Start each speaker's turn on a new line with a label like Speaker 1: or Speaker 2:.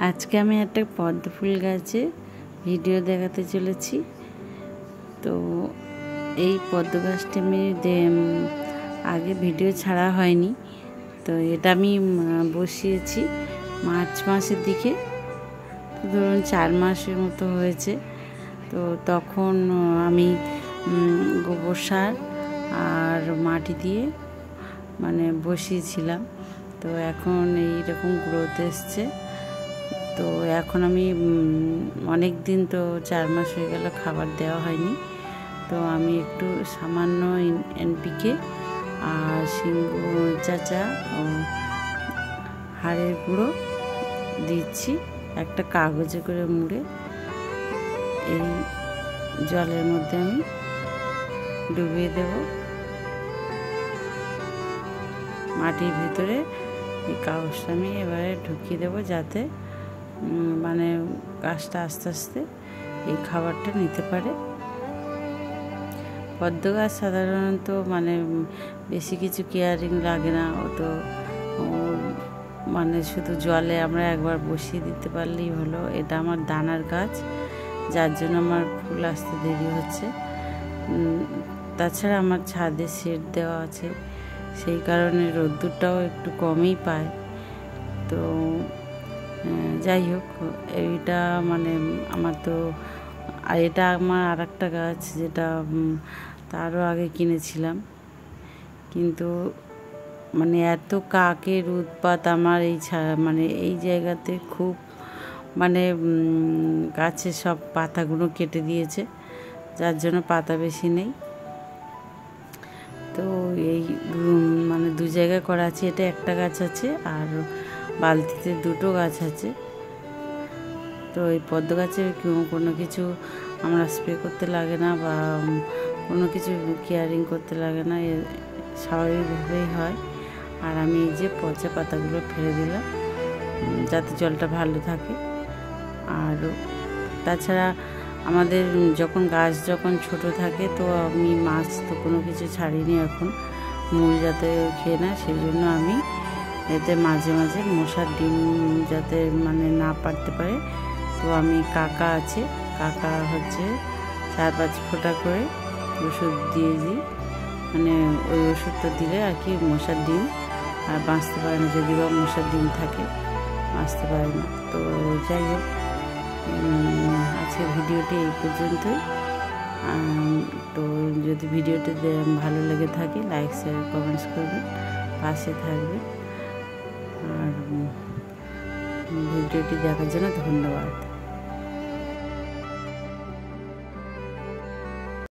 Speaker 1: আজকে আমি একটা পদ্ম ফুল গাছে ভিডিও দেখাতে চলেছি। তো এই পদ্ম গাছটা আমি আগে ভিডিও ছাড়া হয়নি, তো এটা আমি বসিয়েছি মার্চ মাসের দিকে, তো ধরুন 4 মাসের মতো হয়েছে। তো তখন আমি গোবর সার আর মাটি দিয়ে বসিয়েছিলাম। তো এখন এইরকম গ্রোথ এসছে। তো এখন আমি অনেক দিন, তো 4 মাস হয়ে গেল, খাবার দেওয়া হয়নি। তো আমি একটু সামান্য NPK আর চাচা ও হাড়ের গুঁড়ো দিচ্ছি একটা কাগজে করে মুড়ে। এই জলের মধ্যে আমি ডুবিয়ে দেব মাটির ভিতরে। এই কাগজটা আমি এবারে ঢুকিয়ে দেবো, যাতে গাছটা আস্তে আস্তে এই খাবারটা নিতে পারে। পদ্ম গাছ সাধারণত বেশি কিছু কেয়ারিং লাগে না, ও তো শুধু জলে আমরা একবার বসিয়ে দিতে পারলেই হলো। এটা আমার দানার গাছ, যার জন্য আমার ফুল আসতে দেরি হচ্ছে। তাছাড়া আমার ছাদে শেড দেওয়া আছে, সেই কারণে রোদ্দুরটাও একটু কমই পায়। তো যাই হোক, এইটা আমার তো, আর এটা আমার আর একটা গাছ, যেটা তারও আগে কিনেছিলাম, কিন্তু এত কাকের উৎপাত আমার এই জায়গাতে খুব গাছের সব পাতাগুলো কেটে দিয়েছে, যার জন্য পাতা বেশি নেই। তো এই দু জায়গায় করা আছে। এটা একটা গাছ আছে আর বালতিতে 2টো গাছ আছে। তো এই পদ্ম গাছে কোনো কিছু আমরা স্প্রে করতে লাগে না, বা কোনো কিছু কেয়ারিং করতে লাগে না, স্বাভাবিকভাবেই হয়। আর আমি এই যে পচা পাতাগুলো ফেলে দিলাম, যাতে জলটা ভালো থাকে। আর তাছাড়া আমাদের গাছ যখন ছোট থাকে, তো আমি মাছ তো কোনো কিছু ছাড়িনি এখন, মূল যাতে খেয়ে না, সেই জন্য আমি এতে মাঝে মাঝে মশার ডিম যাতে না পারতে পারে, তো আমি কাকা আছে, কাকা হচ্ছে 4-5 ফোঁটা করে ওষুধ দিয়ে দিই। ওই ওষুধটা দিলে আর কি মশার ডিম আর বাঁচতে পারে না, যদি বা মশার ডিম থাকে বাঁচতে পারে না। তো যাই হোক, আজকে ভিডিওটি এই পর্যন্তই। তো যদি ভিডিওটি ভালো লেগে থাকে, লাইক শেয়ার কমেন্টস করবেন, পাশে থাকবে। আর ভিডিওটি দেখার জন্য ধন্যবাদ।